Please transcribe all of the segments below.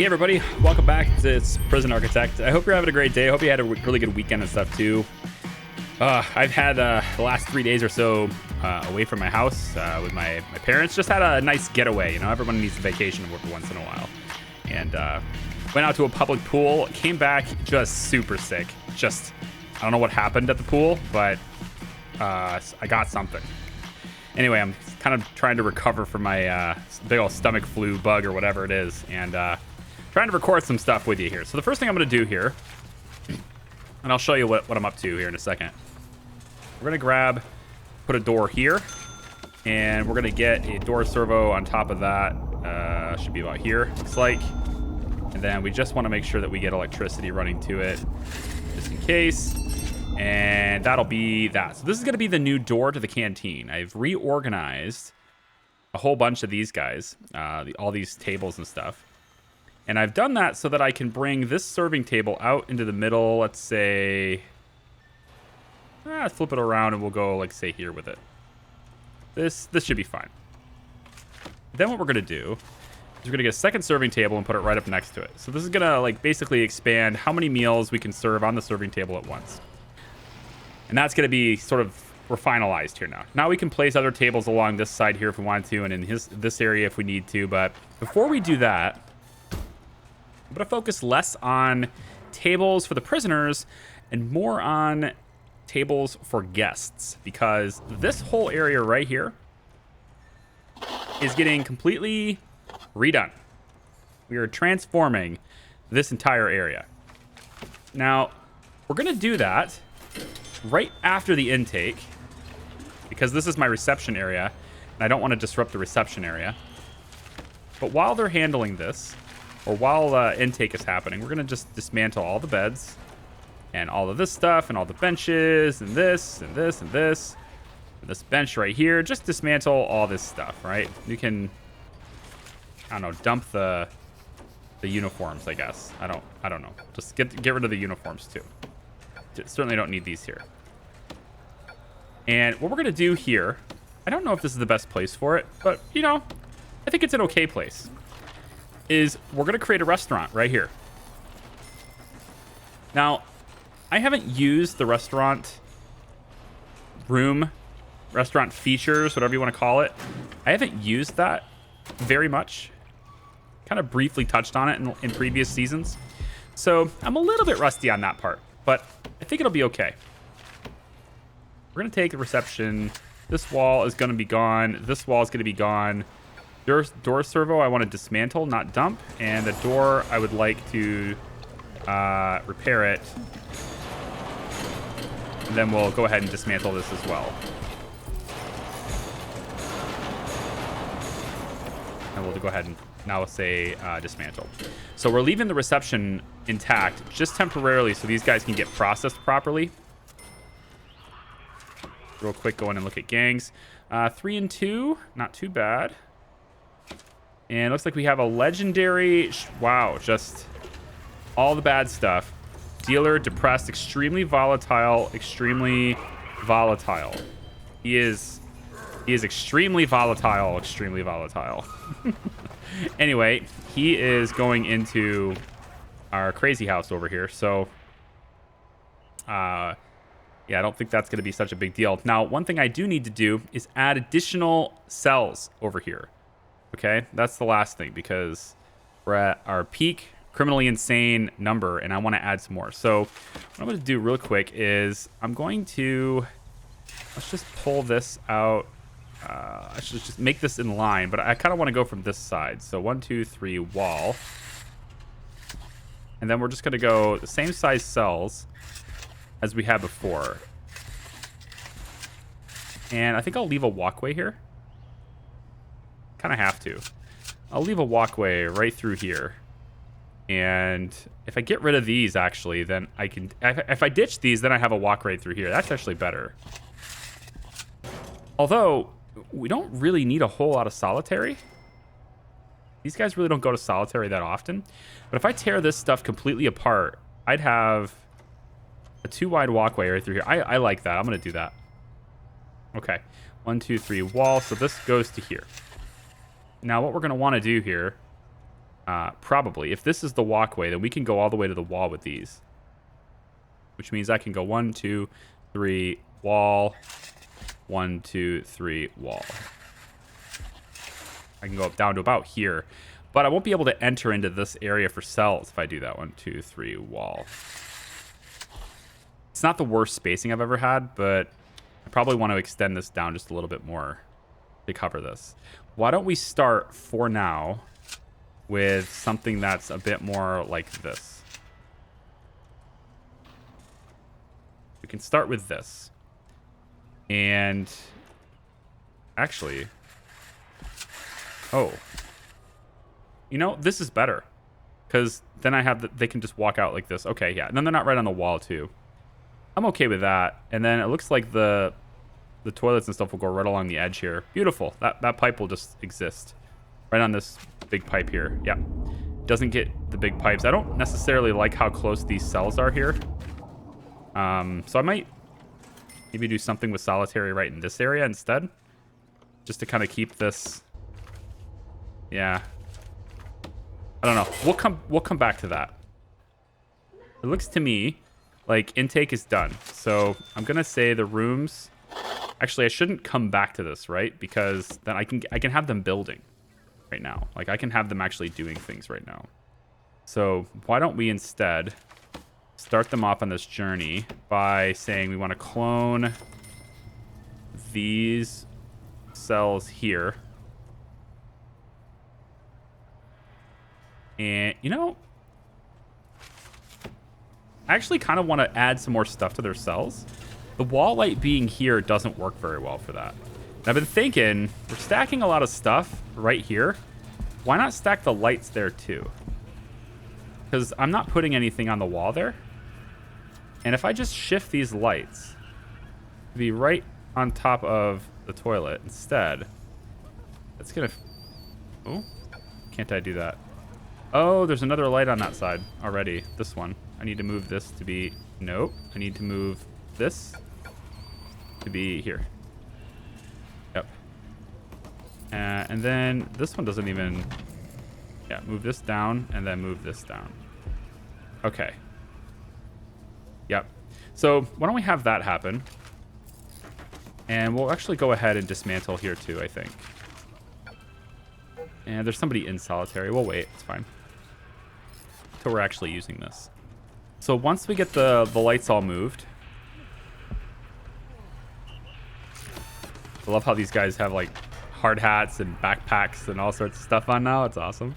Hey everybody, welcome back to this Prison Architect. I hope you're having a great day. I hope you had a really good weekend and stuff too. I've had the last 3 days or so away from my house with my parents. Just had a nice getaway. You know, everyone needs a vacation once in a while. And went out to a public pool, came back just super sick. I don't know what happened at the pool, but I got something. Anyway, I'm kind of trying to recover from my big old stomach flu bug or whatever it is. And trying to record some stuff with you here. So the first thing I'm going to do here, and I'll show you what I'm up to here in a second. We're going to put a door here, and we're going to get a door servo on top of that. Should be about here, looks like. And then we just want to make sure that we get electricity running to it, just in case. And that'll be that. So this is going to be the new door to the canteen. I've reorganized a whole bunch of these guys, all these tables and stuff. And I've done that so that I can bring this serving table out into the middle. Let's say, flip it around and we'll go, like, say here with it. This should be fine. Then what we're going to do is we're going to get a second serving table and put it right up next to it. So this is going to, like, basically expand how many meals we can serve on the serving table at once. And that's going to be sort of, we're finalized here now. Now we can place other tables along this side here if we want to, and in this area if we need to. But before we do that, I'm going to focus less on tables for the prisoners and more on tables for guests, because this whole area right here is getting completely redone. We are transforming this entire area. Now, we're going to do that right after the intake, because this is my reception area, and I don't want to disrupt the reception area. But while they're handling this, or while intake is happening, we're going to just dismantle all the beds and all of this stuff and all the benches and this and this and this. And this bench right here. Just dismantle all this stuff, right? You can, I don't know, dump the uniforms, I guess. I don't know. Just get rid of the uniforms too. Certainly don't need these here. And what we're going to do here, I don't know if this is the best place for it, but, you know, I think it's an okay place, is we're going to create a restaurant right here. Now, I haven't used the restaurant features, whatever you want to call it. I haven't used that very much. Kind of briefly touched on it in previous seasons. So I'm a little bit rusty on that part, but I think it'll be okay. We're going to take the reception. This wall is going to be gone. This wall is going to be gone. Door servo I want to dismantle, not dump. And the door I would like to repair it. And then we'll go ahead and dismantle this as well. And we'll go ahead and now say dismantle. So we're leaving the reception intact just temporarily so these guys can get processed properly. Real quick, go in and look at gangs. 3 and 2, not too bad. And it looks like we have a legendary, wow, just all the bad stuff. Dealer, depressed, extremely volatile, extremely volatile. He is extremely volatile, extremely volatile. Anyway, he is going into our crazy house over here. So, yeah, I don't think that's going to be such a big deal. Now, one thing I do need to do is add additional cells over here. Okay, that's the last thing, because we're at our peak criminally insane number and I want to add some more. So what I'm going to do real quick is let's just pull this out. I should just make this in line, but I kind of want to go from this side. So 1, 2, 3 wall. And then we're just going to go the same size cells as we had before. And I think I'll leave a walkway here. Kind of have to. I'll leave a walkway right through here. And if I get rid of these, actually, then I can... If I ditch these, then I have a walk right through here. That's actually better. Although, we don't really need a whole lot of solitary. These guys really don't go to solitary that often. But if I tear this stuff completely apart, I'd have a 2-wide walkway right through here. I like that. I'm going to do that. Okay. 1, 2, 3 wall. So this goes to here. Now, what we're going to want to do here Probably. If this is the walkway, then we can go all the way to the wall with these. Which means I can go 1, 2, 3, wall. 1, 2, 3, wall. I can go up down to about here. But I won't be able to enter into this area for cells if I do that. 1, 2, 3, wall. It's not the worst spacing I've ever had, but I probably want to extend this down just a little bit more to cover this. Why don't we start, for now, with something that's a bit more like this. We can start with this. And actually, oh, you know, this is better because then I have they can just walk out like this. Okay, yeah, and then they're not right on the wall too. I'm okay with that. And then it looks like the toilets and stuff will go right along the edge here. Beautiful. That pipe will just exist right on this big pipe here. Yeah, doesn't get the big pipes. I don't necessarily like how close these cells are here. So I might maybe do something with solitary right in this area instead, just to kind of keep this. Yeah, I don't know. We'll come back to that. It looks to me like intake is done, so I'm gonna say the rooms. Actually, I shouldn't come back to this, right? Because then I can have them building right now. Like I can have them actually doing things right now. So why don't we instead start them off on this journey by saying we want to clone these cells here. And, you know, I actually kind of want to add some more stuff to their cells. The wall light being here doesn't work very well for that. And I've been thinking, we're stacking a lot of stuff right here. Why not stack the lights there too? Because I'm not putting anything on the wall there. And if I just shift these lights to be right on top of the toilet instead, that's gonna... Oh, can't I do that? Oh, there's another light on that side already. This one. I need to move this to be... Nope. I need to move this to be here. Yep. And then this one doesn't even... Yeah, move this down and then move this down. Okay. Yep. So why don't we have that happen? And we'll actually go ahead and dismantle here too, I think. And there's somebody in solitary. We'll wait. It's fine. Until we're actually using this. So once we get the lights all moved. I love how these guys have like hard hats and backpacks and all sorts of stuff on now. It's awesome.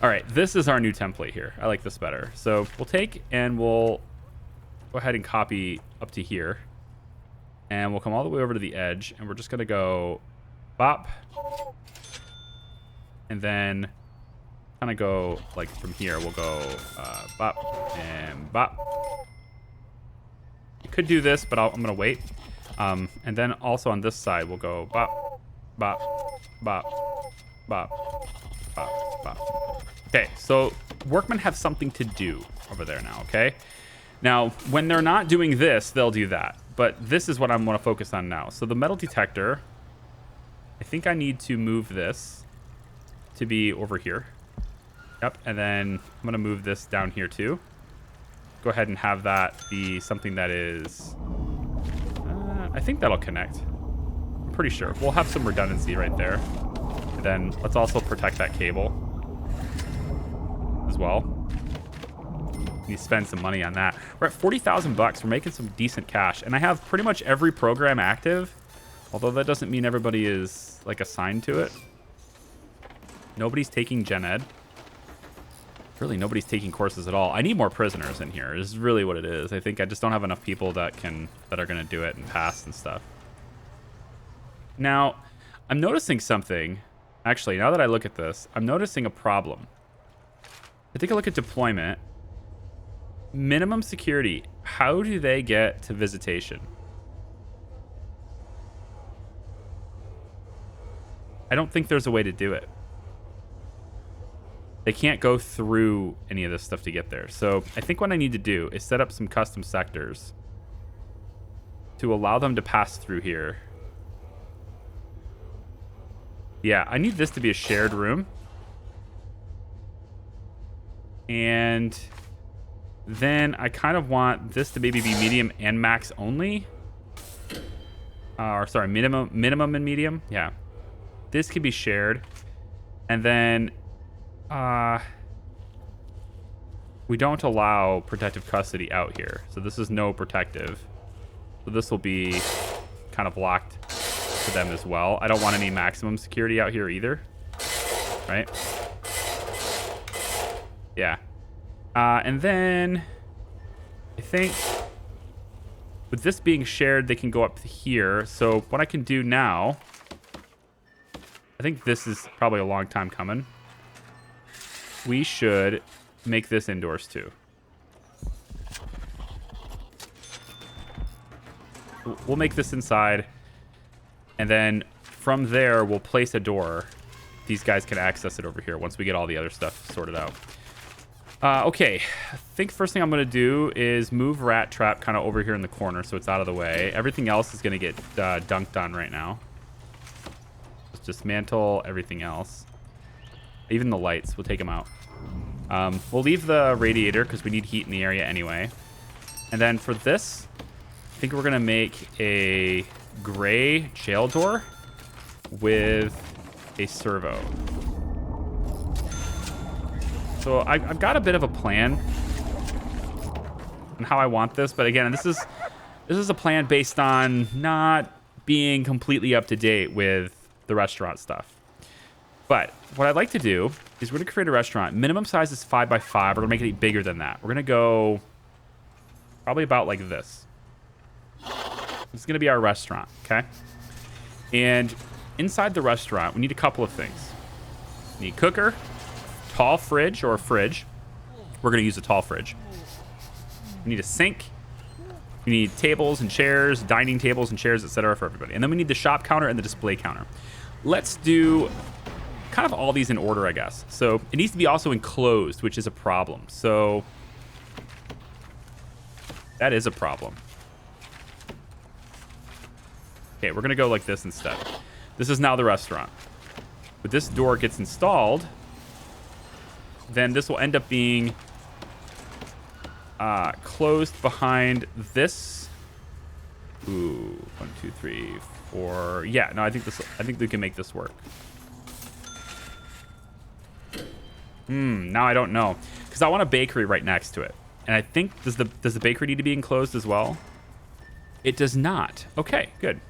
All right. This is our new template here. I like this better. So we'll take and we'll go ahead and copy up to here. And we'll come all the way over to the edge. And we're just going to go bop. And then kind of go like from here. We'll go bop and bop. You could do this, but I'm going to wait. And then also on this side, we'll go bop, bop, bop, bop, bop, bop. Okay, so workmen have something to do over there now, okay? Now, when they're not doing this, they'll do that. But this is what I want to focus on now. So the metal detector, I think I need to move this to be over here. Yep, and then I'm going to move this down here too. Go ahead and have that be something that is... I think that'll connect. I'm pretty sure. We'll have some redundancy right there. And then let's also protect that cable as well. You spend some money on that. We're at 40,000 bucks. We're making some decent cash. And I have pretty much every program active. Although that doesn't mean everybody is like assigned to it. Nobody's taking gen ed. Really, nobody's taking courses at all. I need more prisoners in here. Is really what it is. I think I just don't have enough people that are going to do it and pass and stuff. Now, I'm noticing something. Actually, now that I look at this, I'm noticing a problem. I take a look at deployment. Minimum security. How do they get to visitation? I don't think there's a way to do it. They can't go through any of this stuff to get there. So I think what I need to do is set up some custom sectors to allow them to pass through here. Yeah, I need this to be a shared room. And then I kind of want this to maybe be medium and max only. Or sorry, minimum and medium. Yeah. This could be shared. And then we don't allow protective custody out here. So this is no protective. So this will be kind of locked to them as well. I don't want any maximum security out here either. Right? Yeah. And then I think with this being shared, they can go up to here. So what I can do now, I think this is probably a long time coming. We should make this indoors too. We'll make this inside. And then from there, we'll place a door. These guys can access it over here once we get all the other stuff sorted out. Okay, I think first thing I'm going to do is move Rat Trap kind of over here in the corner so it's out of the way. Everything else is going to get dunked on right now. Just dismantle everything else. Even the lights, we'll take them out. We'll leave the radiator because we need heat in the area anyway. And then for this, I think we're going to make a gray jail door with a servo. So I've got a bit of a plan on how I want this, but again, this is a plan based on not being completely up to date with the restaurant stuff. But what I'd like to do is we're going to create a restaurant. Minimum size is 5 by 5. We're going to make it bigger than that. We're going to go probably about like this. This is going to be our restaurant, okay? And inside the restaurant, we need a couple of things. We need a cooker, tall fridge or a fridge. We're going to use a tall fridge. We need a sink. We need tables and chairs, dining tables and chairs, etc. for everybody. And then we need the shop counter and the display counter. Let's do kind of all these in order, I guess. So it needs to be also enclosed, which is a problem. So that is a problem. Okay, we're going to go like this instead. This is now the restaurant. When this door gets installed, then this will end up being closed behind this. Ooh, 1, 2, 3, 4. Yeah, no, I think we can make this work. Now I don't know, because I want a bakery right next to it, and I think does the bakery need to be enclosed as well? It does not. Okay, good.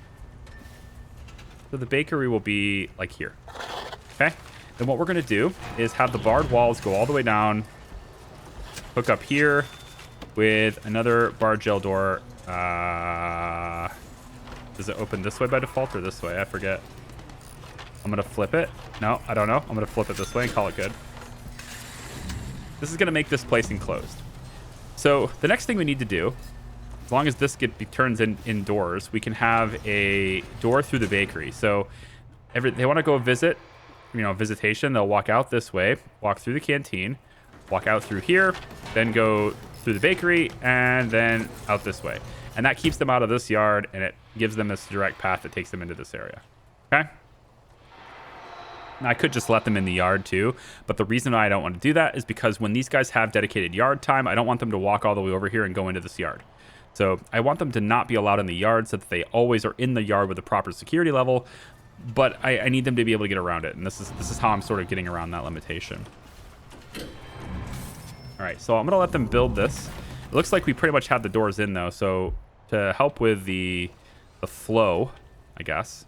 So the bakery will be like here. Okay. Then what we're going to do is have the barred walls go all the way down, hook up here with another barred jail door. Does it open this way by default or this way? I forget. I'm going to flip it. No, I don't know. I'm going to flip it this way and call it good. This is going to make this place enclosed. So the next thing we need to do, as long as this turns indoors, we can have a door through the bakery. So they want to go visit, visitation, they'll walk out this way, walk through the canteen, walk out through here, then go through the bakery, and then out this way. And that keeps them out of this yard, and it gives them this direct path that takes them into this area. Okay? Now, I could just let them in the yard too, but the reason I don't want to do that is because when these guys have dedicated yard time, I don't want them to walk all the way over here and go into this yard. So I want them to not be allowed in the yard so that they always are in the yard with a proper security level, but I need them to be able to get around it, and this is how I'm sort of getting around that limitation. All right, so I'm going to let them build this. It looks like we pretty much have the doors in, though, so to help with the flow, I guess,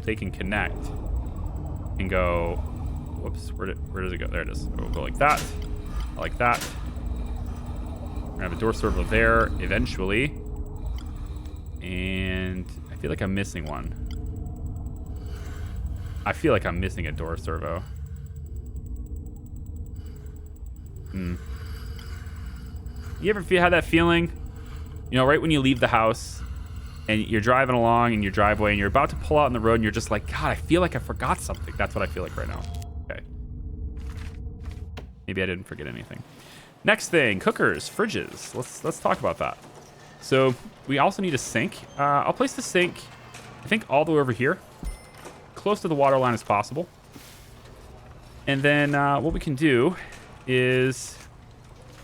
they can connect and go, whoops, where does it go? There it is. We'll go like that, like that. We're gonna have a door servo there eventually. And I feel like I'm missing one. I feel like I'm missing a door servo. You ever had that feeling? Right when you leave the house and you're driving along in your driveway and you're about to pull out on the road and you're just like, God, I feel like I forgot something. That's what I feel like right now. Okay. Maybe I didn't forget anything. Next thing, cookers, fridges. Let's talk about that. So we also need a sink. I'll place the sink, I think, all the way over here, close to the water line as possible. And then what we can do is...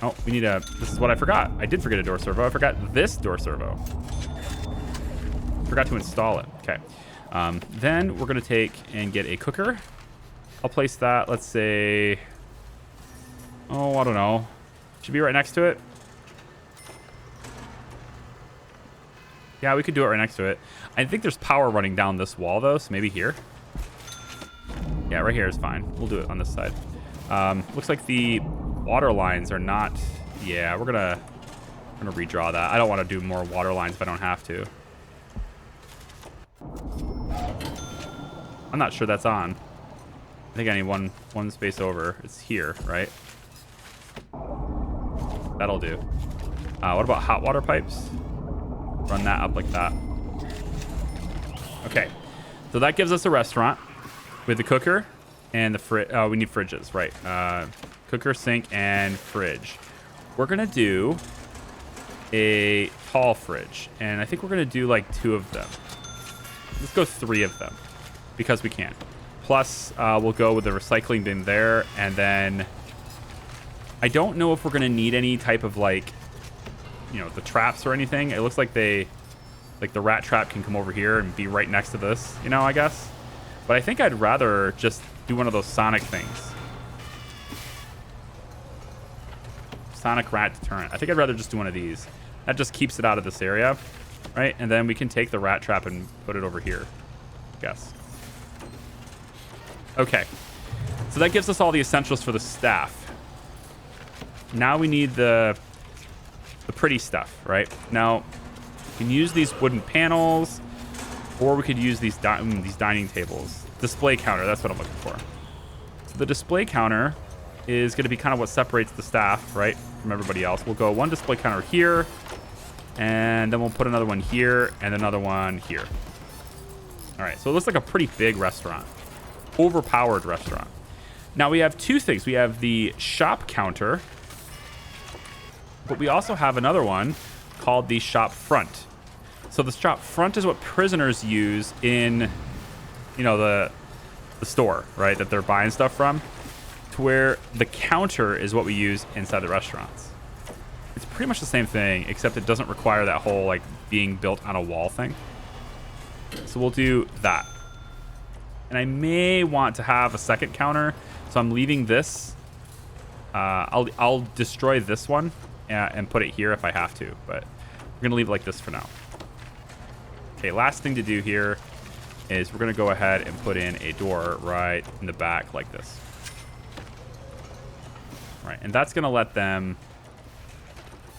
Oh, we need a... This is what I forgot. I did forget a door servo. I forgot this door servo. Forgot to install it. Okay. Then we're going to take and get a cooker. I'll place that, let's say... Oh, I don't know. Should be right next to it. Yeah, we could do it right next to it. I think there's power running down this wall, though, so maybe here. Yeah, right here is fine. We'll do it on this side. Looks like the water lines are not... Yeah, we're gonna redraw that. I don't want to do more water lines if I don't have to. I'm not sure that's on. I think I need one space over. It's here, right? That'll do. What about hot water pipes? Run that up like that. Okay. So that gives us a restaurant with the cooker and the fridge. Oh, we need fridges, right. Cooker, sink, and fridge. We're going to do a tall fridge. And I think we're going to do like 2 of them. Let's go 3 of them because we can. Plus, we'll go with the recycling bin there. And then I don't know if we're going to need any type of like, you know, the traps or anything. It looks like the rat trap can come over here and be right next to this, you know, I guess. But I think I'd rather just do one of those sonic things. Sonic rat deterrent. I think I'd rather just do one of these. That just keeps it out of this area, right? And then we can take the rat trap and put it over here, I guess. Okay. So that gives us all the essentials for the staff. Now we need the pretty stuff, right? Now, we can use these wooden panels, or we could use these dining tables. Display counter, that's what I'm looking for. So the display counter is going to be kind of what separates the staff, right, from everybody else. We'll go one display counter here, and then we'll put another one here, and another one here. All right, so it looks like a pretty big restaurant. Overpowered restaurant. Now we have 2 things. We have the shop counter, but we also have another one called the shop front. So the shop front is what prisoners use in, you know, the store, right, that they're buying stuff from, to where the counter is what we use inside the restaurants. It's pretty much the same thing, except it doesn't require that whole like being built on a wall thing. So we'll do that. And I may want to have a second counter, so I'm leaving this. I'll destroy this one and put it here if I have to, but we're gonna leave it like this for now. Okay, last thing to do here is we're gonna go ahead and put in a door right in the back like this. Right, and that's gonna let them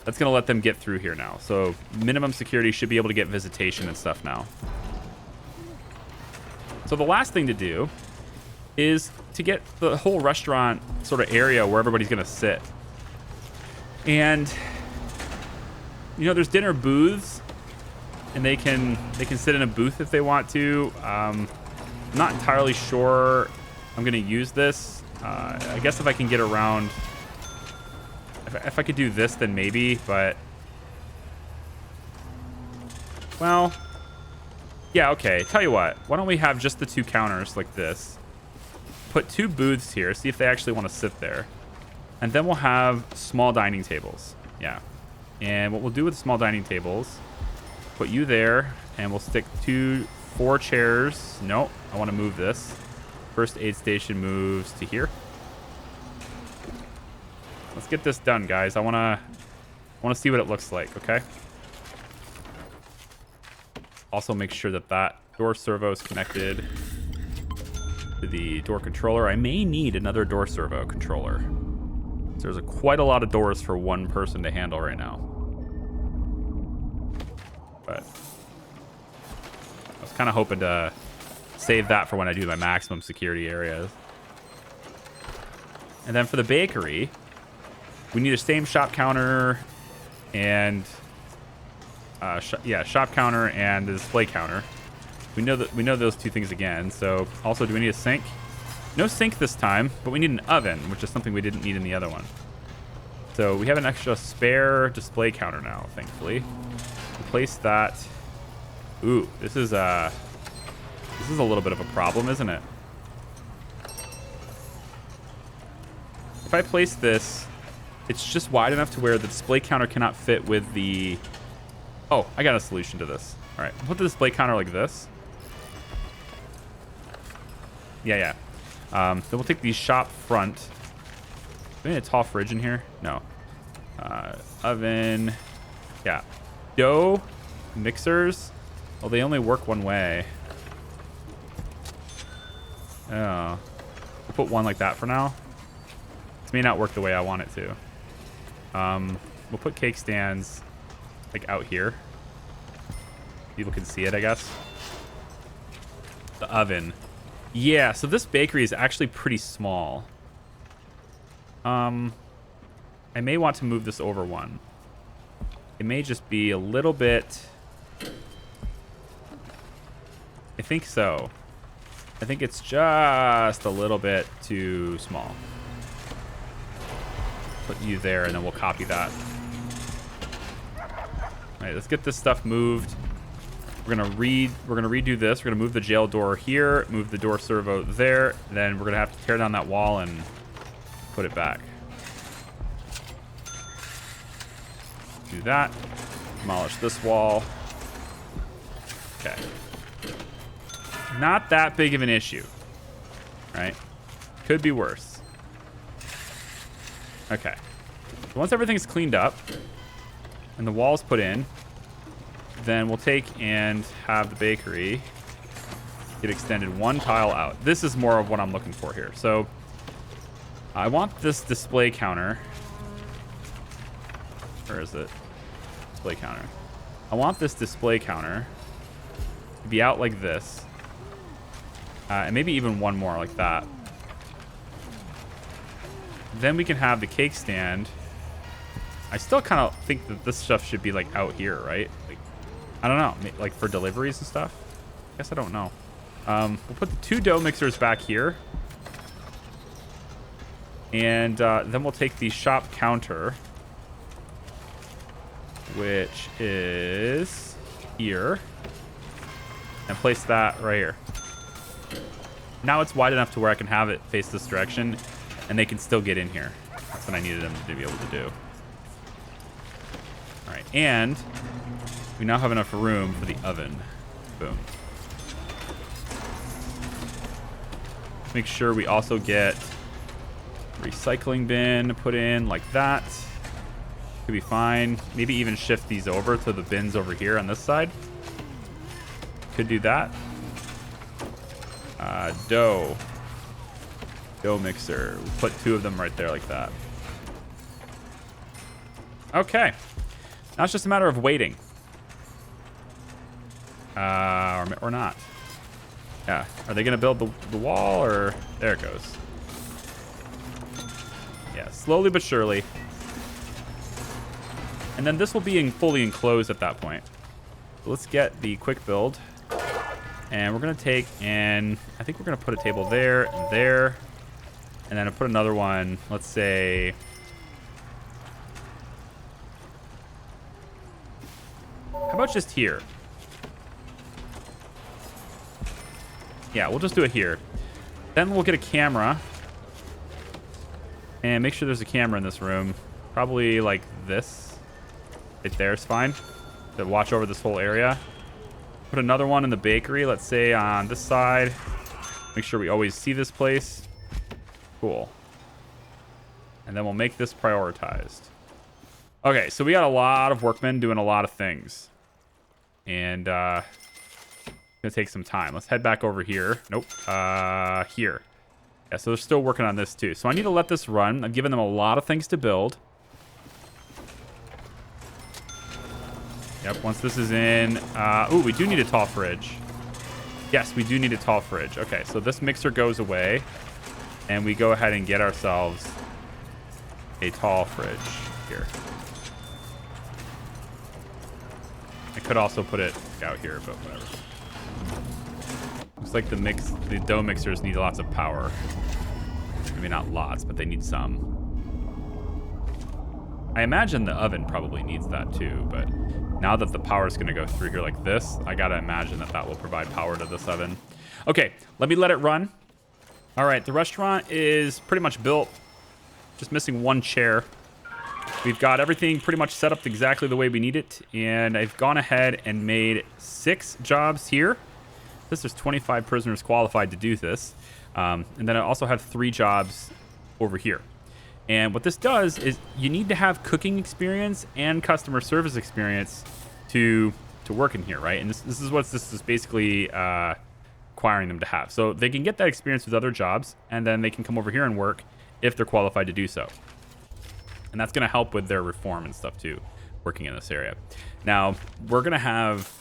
get through here now. So minimum security should be able to get visitation and stuff now. So the last thing to do is to get the whole restaurant sort of area where everybody's gonna sit. And you know, there's dinner booths, and they can sit in a booth if they want to. I'm not entirely sure I'm gonna use this. I guess if I can get around, if I could do this, then maybe, but well, yeah, okay. Tell you what, why don't we have just the 2 counters like this? Put 2 booths here, see if they actually want to sit there. And then we'll have small dining tables. Yeah. And what we'll do with small dining tables, put you there, and we'll stick 4 chairs. Nope, I want to move this. First aid station moves to here. Let's get this done, guys. I want to see what it looks like, okay? Also make sure that that door servo is connected to the door controller. I may need another door servo controller. So there's quite a lot of doors for one person to handle right now. But I was kind of hoping to save that for when I do my maximum security areas. And then for the bakery, we need the same shop counter and shop counter and the display counter. We know those 2 things again. So also, do we need a sink? No sink this time, but we need an oven, which is something we didn't need in the other one. So we have an extra spare display counter now, thankfully. Replace that. Ooh, this is a little bit of a problem, isn't it? if I place this, it's just wide enough to where the display counter cannot fit with the... Oh, I got a solution to this. All right, put the display counter like this. Yeah. Then we'll take the shop front. Do we need a tall fridge in here? No. Oven. Yeah. Dough mixers. Well, they only work one way. Oh. We'll put one like that for now. This may not work the way I want it to. We'll put cake stands like out here. People can see it, I guess. The oven. Yeah, so this bakery is actually pretty small. I may want to move this over one. It may just be a little bit... I think so. I think it's just a little bit too small. Put you there, and then we'll copy that. All right, let's get this stuff moved. We're gonna redo this. We're gonna move the jail door here, move the door servo there. Then we're gonna have to tear down that wall and put it back. Do that. Demolish this wall. Okay. Not that big of an issue, right? Could be worse. Okay. So once everything's cleaned up and the wall's put in, then we'll take and have the bakery get extended one tile out. This is more of what I'm looking for here. So I want this display counter. Where is it? Display counter. I want this display counter to be out like this. And maybe even one more like that. Then we can have the cake stand. I still kind of think that this stuff should be like out here, right? Like, I don't know, like for deliveries and stuff. I guess I don't know. We'll put the 2 dough mixers back here. And then we'll take the shop counter, which is here, and place that right here. Now it's wide enough to where I can have it face this direction, and they can still get in here. That's what I needed them to be able to do. All right, and we now have enough room for the oven. Boom. Make sure we also get recycling bin put in like that. Could be fine. Maybe even shift these over to the bins over here on this side. Could do that. Dough mixer. We'll put 2 of them right there like that. Okay. Now it's just a matter of waiting. Or not. Yeah. Are they going to build the wall, or... There it goes. Yeah, slowly but surely. And then this will be fully enclosed at that point. So let's get the quick build. And we're going to take and... I think we're going to put a table there and there. And then I'll put another one, let's say... How about just here? Yeah, we'll just do it here. Then we'll get a camera. And make sure there's a camera in this room. Probably like this. Right there is fine. To watch over this whole area. Put another one in the bakery, let's say on this side. Make sure we always see this place. Cool. And then we'll make this prioritized. Okay, so we got a lot of workmen doing a lot of things. And it's gonna take some time. Let's head back over here. Nope. Here. Yeah, so they're still working on this too. So I need to let this run. I've given them a lot of things to build. Yep, once this is in... ooh, we do need a tall fridge. Yes, we do need a tall fridge. Okay, so this mixer goes away. And we go ahead and get ourselves a tall fridge here. I could also put it out here, but whatever. Looks like the dough mixers need lots of power. Maybe not lots, but they need some. I imagine the oven probably needs that too, but now that the power is going to go through here like this, I got to imagine that that will provide power to this oven. Okay, let me let it run. All right, the restaurant is pretty much built. Just missing one chair. We've got everything pretty much set up exactly the way we need it. And I've gone ahead and made 6 jobs here. There's 25 prisoners qualified to do this. And then I also have 3 jobs over here. And what this does is you need to have cooking experience and customer service experience to work in here, right? And this is what this is basically requiring them to have. So they can get that experience with other jobs, and then they can come over here and work if they're qualified to do so. And that's going to help with their reform and stuff too, working in this area. Now, we're going to have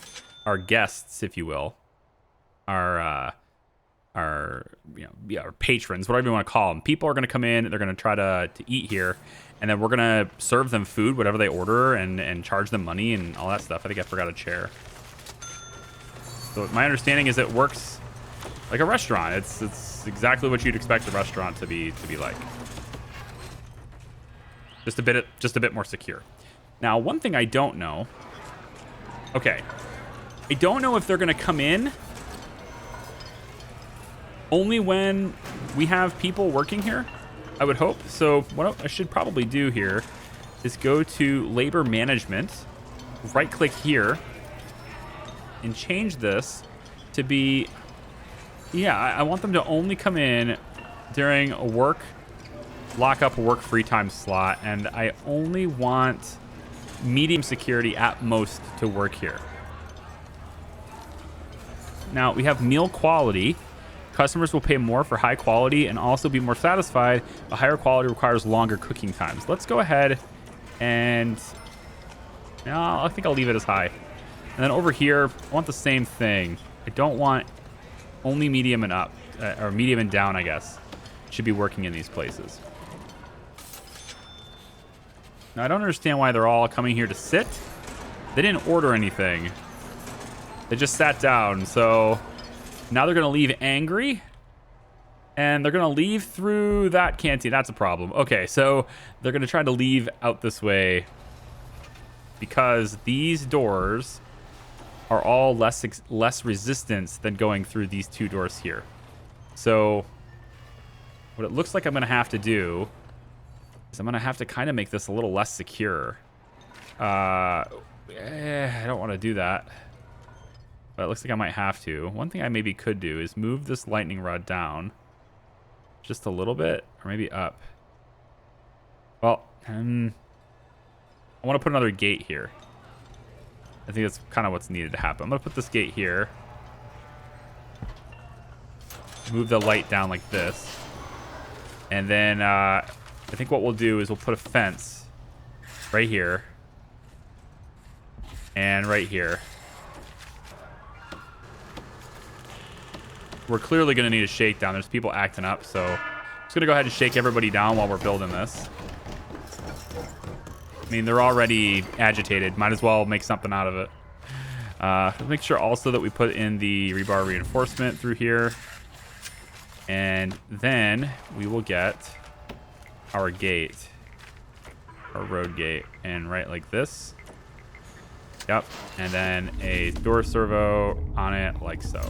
our guests, if you will, our patrons, whatever you want to call them. People are going to come in, they're going to try to eat here, and then we're going to serve them food, whatever they order, and charge them money and all that stuff. I think I forgot a chair. So my understanding is it works like a restaurant. It's exactly what you'd expect a restaurant to be like. Just a bit more secure. Now, one thing I don't know. Okay. I don't know if they're going to come in only when we have people working here, I would hope. So what I should probably do here is go to labor management, right click here, and change this to be, I want them to only come in during a work lockup work free time slot, and I only want medium security at most to work here. Now we have meal quality. Customers will pay more for high quality and also be more satisfied. A higher quality requires longer cooking times. Let's go ahead and I think I'll leave it as high. And then over here, I want the same thing. I don't want only medium and up, or medium and down, I guess, should be working in these places. Now, I don't understand why they're all coming here to sit. They didn't order anything. They just sat down, so now they're going to leave angry, and they're going to leave through that canteen. That's a problem. Okay, so they're going to try to leave out this way because these doors are all less resistance than going through these 2 doors here. So what it looks like I'm going to have to do is I'm going to have to kind of make this a little less secure. I don't want to do that. But it looks like I might have to. One thing I maybe could do is move this lightning rod down just a little bit, or maybe up. Well, I want to put another gate here. I think that's kind of what's needed to happen. I'm going to put this gate here. Move the light down like this. And then I think what we'll do is we'll put a fence right here. And right here. We're clearly going to need a shakedown. There's people acting up, so I'm just going to go ahead and shake everybody down while we're building this. I mean, they're already agitated. Might as well make something out of it. Make sure also that we put in the rebar reinforcement through here. And then we will get our gate, our road gate, and right like this. Yep. And then a door servo on it like so.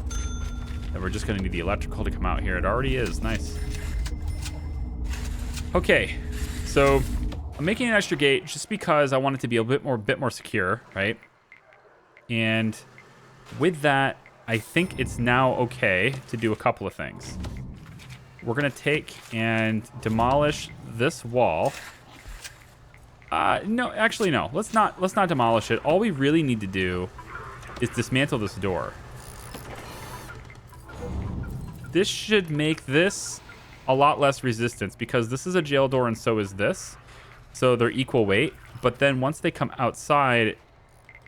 And we're just going to need the electrical to come out here. It already is. Nice. Okay. So I'm making an extra gate just because I want it to be a bit more secure, right? And with that, I think it's now okay to do a couple of things. We're going to take and demolish this wall. No, actually, no. Let's not demolish it. All we really need to do is dismantle this door. This should make this a lot less resistance because this is a jail door and so is this. So they're equal weight. But then once they come outside,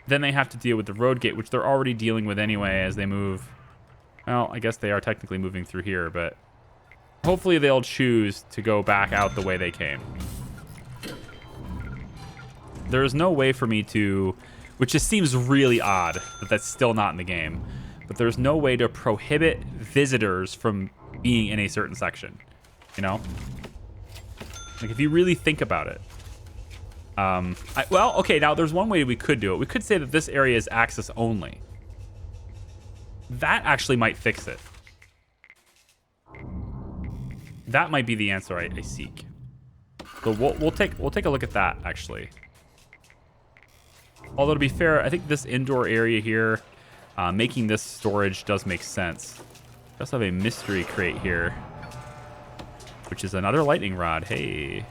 then they have to deal with the road gate, which they're already dealing with anyway as they move. Well, I guess they are technically moving through here, but hopefully they'll choose to go back out the way they came. There is no way for me to, which just seems really odd that that's still not in the game, but there's no way to prohibit visitors from being in a certain section, you know? Like, if you really think about it. Well, okay, now there's one way we could do it. We could say that this area is access only. That actually might fix it. That might be the answer I seek. So we'll take a look at that actually. Although to be fair, I think this indoor area here, making this storage does make sense. We also have a mystery crate here, which is another lightning rod. Hey.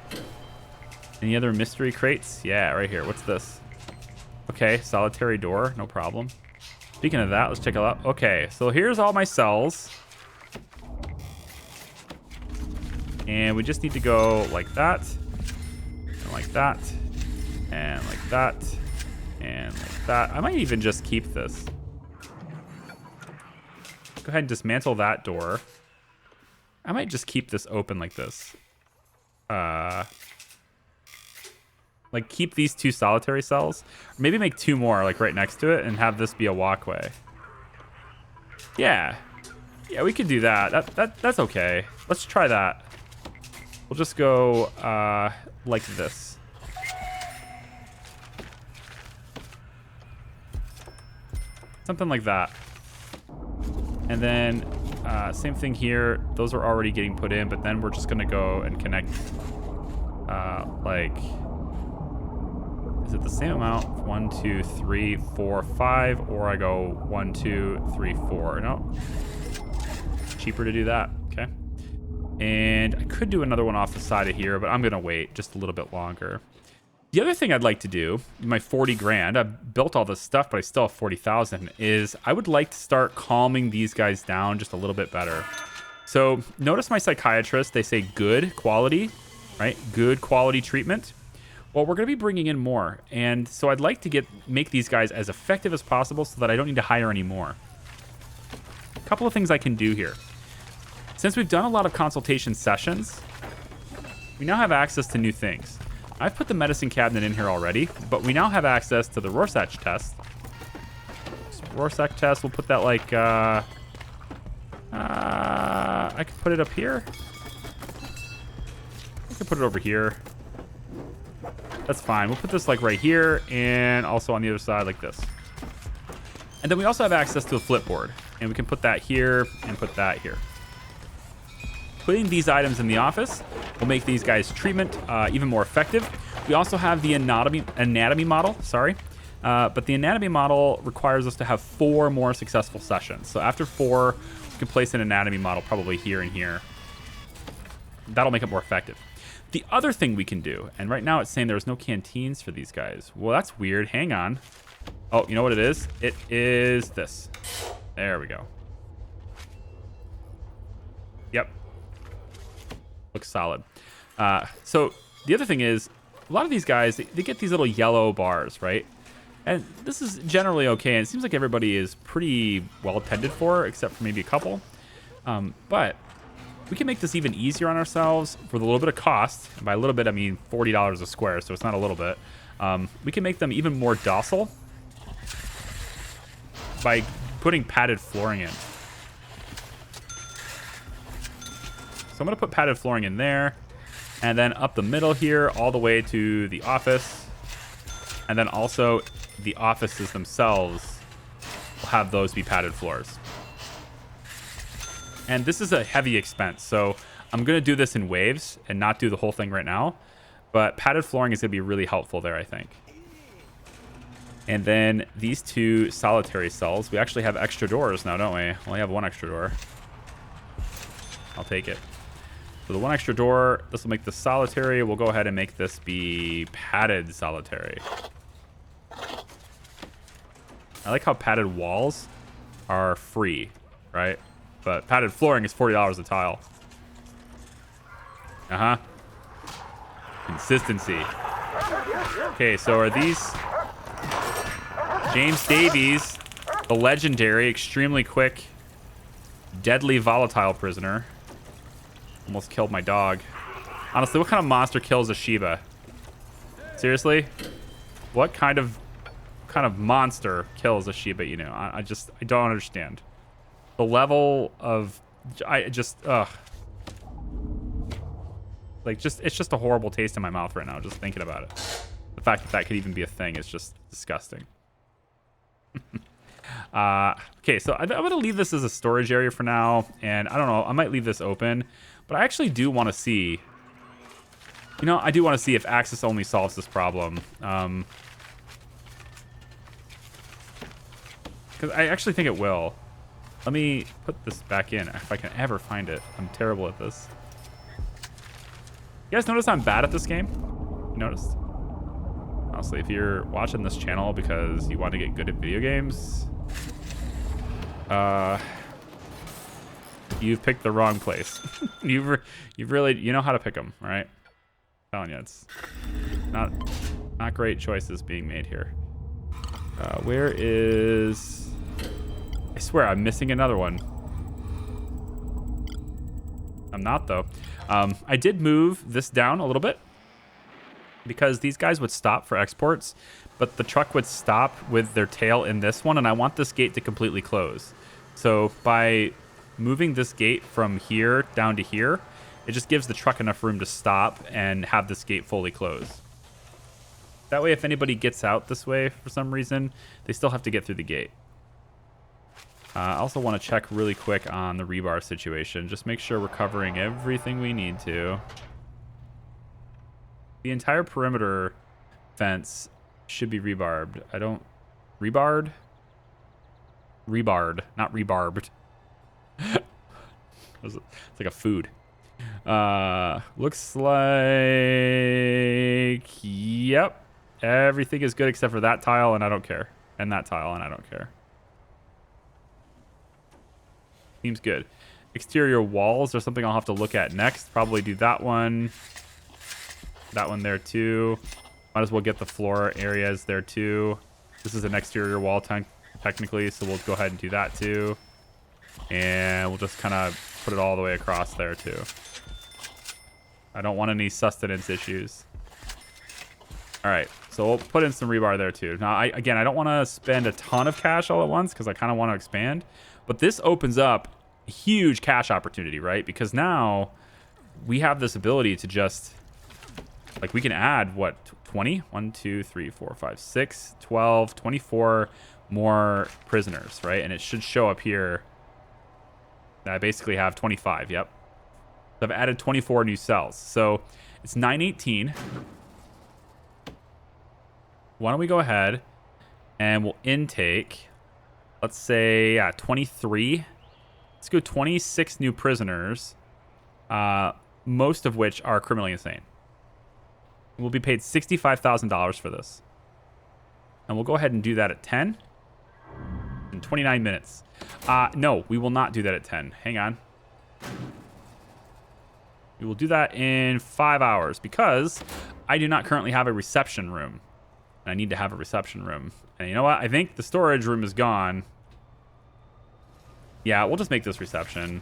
Any other mystery crates? Yeah, right here. What's this? Okay, solitary door. No problem. Speaking of that, let's check it out. Okay, so here's all my cells. And we just need to go like that. And like that. And like that. And like that. I might even just keep this. Go ahead and dismantle that door. I might just keep this open like this. Like keep these 2 solitary cells. Or maybe make 2 more like right next to it and have this be a walkway. Yeah. Yeah, we could do that. That's okay. Let's try that. We'll just go like this. Something like that. And then same thing here. Those are already getting put in, but then we're just gonna go and connect like, is it the same amount? 1, 2, 3, 4, 5, or I go 1, 2, 3, 4. No. Cheaper to do that. Okay. And I could do another one off the side of here, but I'm gonna wait just a little bit longer. The other thing I'd like to do, my 40 grand, I've built all this stuff, but I still have 40,000, is I would like to start calming these guys down just a little bit better. So notice my psychiatrist, they say good quality, right? Good quality treatment. Well, we're going to be bringing in more. And so I'd like to make these guys as effective as possible so that I don't need to hire any more. A couple of things I can do here. Since we've done a lot of consultation sessions, we now have access to new things. I've put the medicine cabinet in here already, but we now have access to the Rorschach test. So Rorschach test, we'll put that like, I could put it up here. I could put it over here. That's fine. We'll put this like right here and also on the other side like this. And then we also have access to a flipboard, and we can put that here and put that here. Putting these items in the office will make these guys' treatment even more effective. We also have the anatomy model, but the anatomy model requires us to have 4 more successful sessions. So after 4, we can place an anatomy model probably here and here. That'll make it more effective. The other thing we can do, and right now it's saying there's no canteens for these guys. Well, that's weird. Hang on. Oh, you know what it is? It is this. There we go. Yep. Looks solid. So the other thing is, a lot of these guys, they get these little yellow bars, right? And this is generally okay. And it seems like everybody is pretty well tended for, except for maybe a couple. But we can make this even easier on ourselves for the little bit of cost. And by a little bit, I mean $40 a square, so it's not a little bit. We can make them even more docile by putting padded flooring in. So I'm going to put padded flooring in there, and then up the middle here all the way to the office. And then also the offices themselves will have those be padded floors. And this is a heavy expense, so I'm going to do this in waves and not do the whole thing right now. But padded flooring is going to be really helpful there, I think. And then these 2 solitary cells, we actually have extra doors now, don't we? We only have 1 extra door. I'll take it. So the 1 extra door, this will make this solitary. We'll go ahead and make this be padded solitary. I like how padded walls are free, right? But padded flooring is $40 a tile. Uh-huh. Consistency. Okay, so are these James Davies, the legendary, extremely quick, deadly volatile prisoner. Almost killed my dog. Honestly, what kind of monster kills a Shiba? Seriously? What kind of monster kills a Shiba Inu? I don't understand. The level of... ugh. Like, it's just a horrible taste in my mouth right now, just thinking about it. The fact that that could even be a thing is just disgusting. Okay, so I'm going to leave this as a storage area for now. And I don't know, I might leave this open. But I actually do want to see You know, I do want to see if access only solves this problem. Because I actually think it will. Let me put this back in if I can ever find it. I'm terrible at this. You guys notice I'm bad at this game? You noticed? Honestly, if you're watching this channel because you want to get good at video games, you've picked the wrong place. you've really, you know how to pick them, right? I'm telling you, it's not great choices being made here. Where is... I swear I'm missing another one. I'm not, though. I did move this down a little bit because these guys would stop for exports, but the truck would stop with their tail in this one, and I want this gate to completely close. So by moving this gate from here down to here, it just gives the truck enough room to stop and have this gate fully closed. That way, if anybody gets out this way for some reason, they still have to get through the gate. I also want to check really quick on the rebar situation. Just make sure we're covering everything we need to. The entire perimeter fence should be rebarbed. I don't... Rebarred? Rebarred, not rebarbed. It's like a food. Looks like... Yep. Everything is good except for that tile, and I don't care. And that tile, and I don't care. Seems good. Exterior walls are something I'll have to look at next. Probably do that one. That one there, too. Might as well get the floor areas there, too. This is an exterior wall technically, so we'll go ahead and do that, too. And we'll just kind of put it all the way across there, too. I don't want any sustenance issues. All right, so we'll put in some rebar there too. Now, again, I don't want to spend a ton of cash all at once because I kind of want to expand. But this opens up a huge cash opportunity, right? Because now we have this ability to just, like, we can add, what, 20? 1, 2, 3, 4, 5, 6, 12, 24 more prisoners, right? And it should show up here that I basically have 25, yep. So I've added 24 new cells. So it's 918. Why don't we go ahead and we'll intake, let's say, yeah, 23. Let's go 26 new prisoners, most of which are criminally insane. We'll be paid $65,000 for this. And we'll go ahead and do that at 10 in 29 minutes. No, we will not do that at 10. Hang on. We will do that in 5 hours because I do not currently have a reception room. I need to have a reception room. And you know what? I think the storage room is gone. Yeah, we'll just make this reception.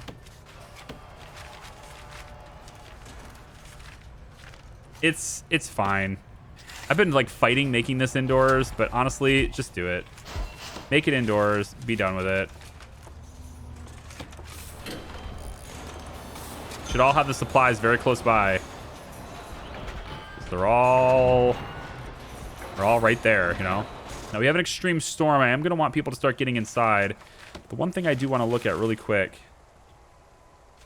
It's fine. I've been like fighting making this indoors, but honestly, just do it. Make it indoors. Be done with it. Should all have the supplies very close by. They're all right there, you know. Now we have an extreme storm. I am going to want people to start getting inside. The one thing I do want to look at really quick.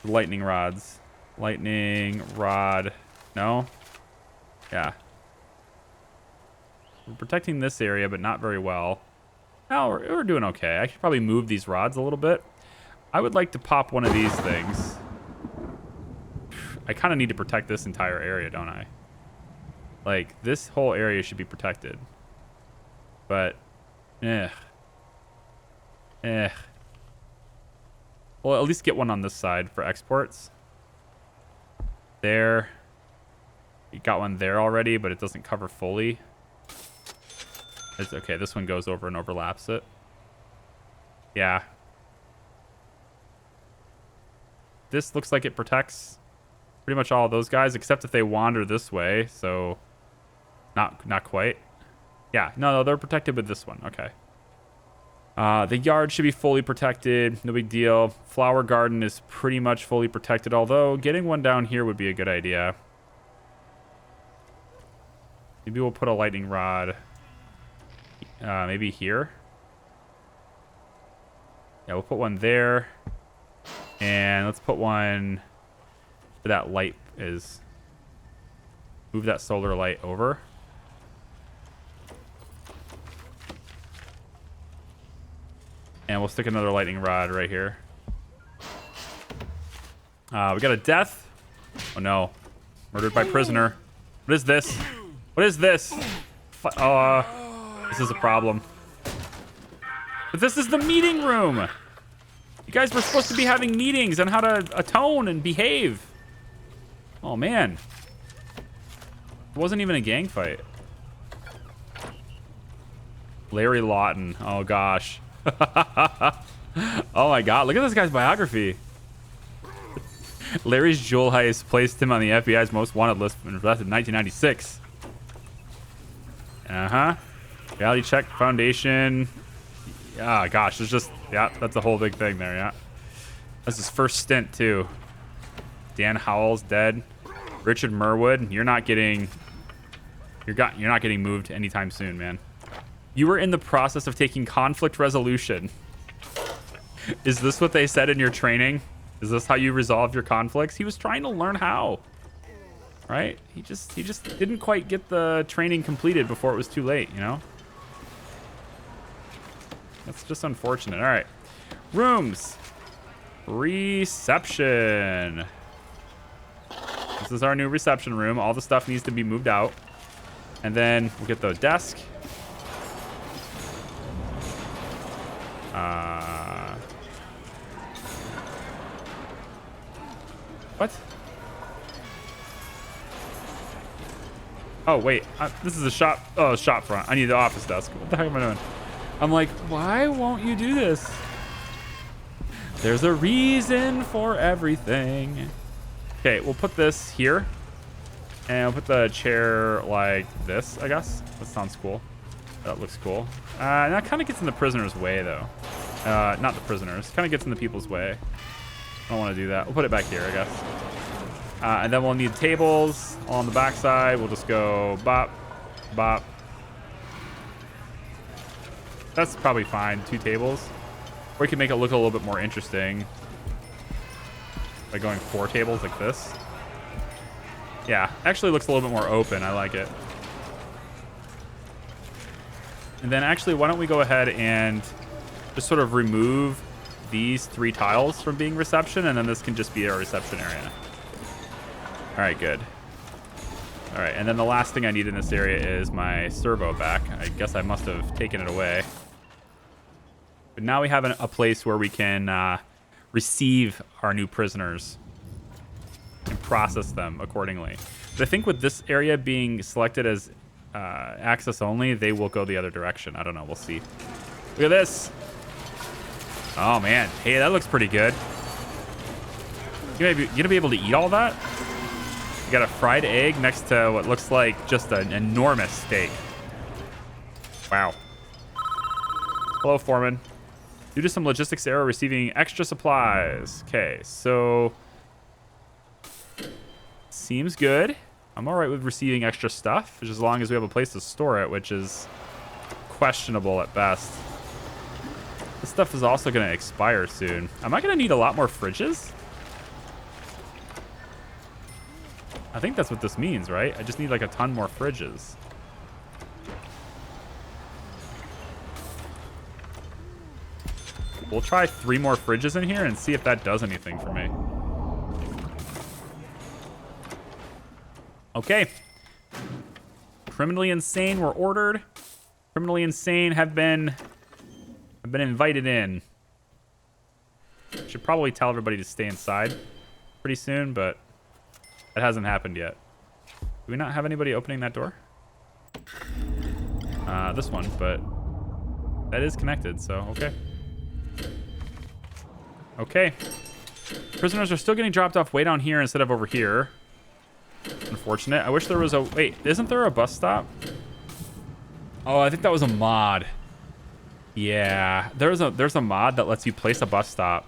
Lightning rods. Lightning rod. No? Yeah. We're protecting this area, but not very well. No, we're doing okay. I should probably move these rods a little bit. I would like to pop one of these things. I kind of need to protect this entire area, don't I? Like, this whole area should be protected. But, Well, at least get one on this side for exports. There. You got one there already, but it doesn't cover fully. It's okay. This one goes over and overlaps it. Yeah. This looks like it protects pretty much all of those guys, except if they wander this way. So, not quite. Yeah, no, they're protected with this one. Okay. The yard should be fully protected. No big deal. Flower garden is pretty much fully protected, although getting one down here would be a good idea. Maybe we'll put a lightning rod maybe here. Yeah, we'll put one there. And let's put one where that light is. Move that solar light over. And we'll stick another lightning rod right here. We got a death. Oh no. Murdered by prisoner. What is this? What is this? This is a problem. But this is the meeting room. You guys were supposed to be having meetings on how to atone and behave. Oh man. It wasn't even a gang fight. Larry Lawton. Oh gosh. Oh my god, look at this guy's biography. Larry's jewel heist placed him on the FBI's most wanted list in 1996. Reality check foundation. Ah, gosh, there's just, yeah, that's a whole big thing there, yeah. That's his first stint too. Dan Howell's dead. Richard Merwood, you're not getting moved anytime soon, man. You were in the process of taking conflict resolution. Is this what they said in your training? Is this how you resolve your conflicts? He was trying to learn how. Right? He just didn't quite get the training completed before it was too late, you know? That's just unfortunate. All right. Rooms. Reception. This is our new reception room. All the stuff needs to be moved out. And then we'll get the desk. What? Oh, wait. This is a shop. Oh, shop front. I need the office desk. What the heck am I doing? I'm like, why won't you do this? There's a reason for everything. Okay, we'll put this here. And we'll put the chair like this, I guess. That sounds cool. That looks cool. And that kind of gets in the prisoner's way, though. Not the prisoners. Kind of gets in the people's way. I don't want to do that. We'll put it back here, I guess. And then we'll need tables on the back side. We'll just go bop, bop. That's probably fine. 2 tables. Or we can make it look a little bit more interesting by going 4 tables like this. Yeah, actually looks a little bit more open. I like it. And then actually, why don't we go ahead and just sort of remove these 3 tiles from being reception, and then this can just be our reception area. All right, good. All right, and then the last thing I need in this area is my servo back. I guess I must have taken it away. But now we have a place where we can receive our new prisoners and process them accordingly. But I think with this area being selected as access only, they will go the other direction. I don't know. We'll see. Look at this. Oh, man. Hey, that looks pretty good. You gonna be able to eat all that? You got a fried egg next to what looks like just an enormous steak. Wow. Hello, Foreman. Due to some logistics error, receiving extra supplies. Okay, so seems good. I'm all right with receiving extra stuff, just as long as we have a place to store it, which is questionable at best. This stuff is also going to expire soon. Am I going to need a lot more fridges? I think that's what this means, right? I just need like a ton more fridges. We'll try 3 more fridges in here and see if that does anything for me. Okay. Criminally insane were ordered. Criminally insane have been invited in. Should probably tell everybody to stay inside pretty soon, but that hasn't happened yet. Do we not have anybody opening that door? This one, but that is connected, so okay. Okay. Prisoners are still getting dropped off way down here instead of over here. Unfortunate. I wish there was a... Wait, isn't there a bus stop? Oh, I think that was a mod. Yeah, there's a mod that lets you place a bus stop.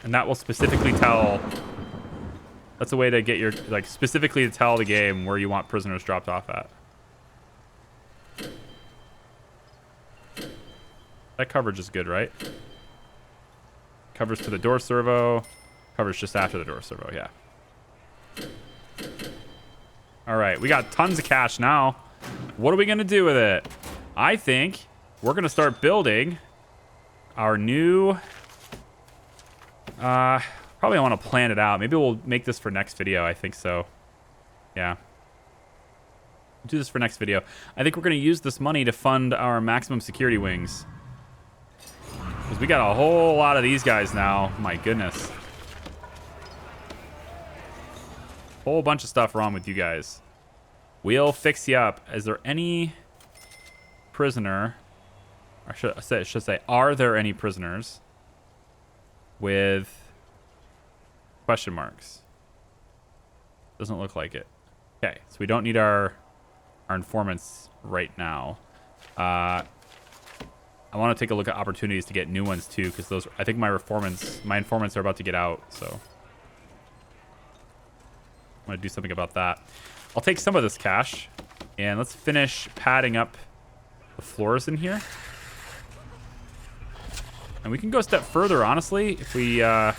And that will specifically tell... That's a way to get your... Like, specifically to tell the game where you want prisoners dropped off at. That coverage is good, right? Covers to the door servo. Covers just after the door servo, yeah. All right, we got tons of cash now. What are we going to do with it? I think we're going to start building our new... probably I want to plan it out. Maybe we'll make this for next video. I think so. Yeah. Do this for next video. I think we're going to use this money to fund our maximum security wings. Because we got a whole lot of these guys now. My goodness. Whole bunch of stuff wrong with you guys. We'll fix you up. Is there any prisoner? Or I should say, are there any prisoners with question marks? Doesn't look like it. Okay, so we don't need our informants right now. I want to take a look at opportunities to get new ones too, because those, I think my informants are about to get out, so I'm going to do something about that. I'll take some of this cash and let's finish padding up the floors in here. And we can go a step further, honestly, if we kind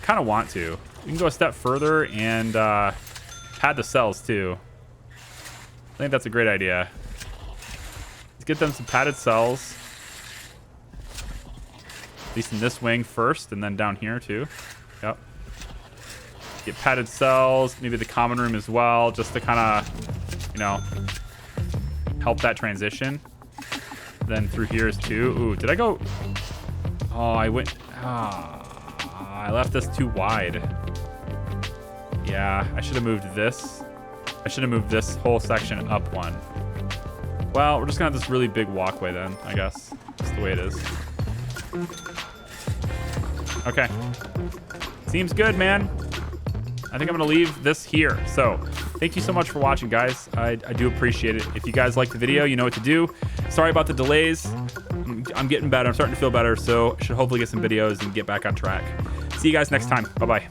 of want to. We can go a step further and pad the cells too. I think that's a great idea. Let's get them some padded cells. At least in this wing first, and then down here too. Yep. Get padded cells, maybe the common room as well, just to kind of, you know, help that transition. Then through here is too. Ooh, did I go? Oh, I went. I left this too wide. Yeah, I should have moved this. I should have moved this whole section up one. Well, we're just gonna have this really big walkway then, I guess. Just the way it is. Okay. Seems good, man. I think I'm gonna leave this here. So, thank you so much for watching, guys. I do appreciate it. If you guys like the video, you know what to do. Sorry about the delays. I'm getting better. I'm starting to feel better, so I should hopefully get some videos and get back on track. See you guys next time. Bye-bye.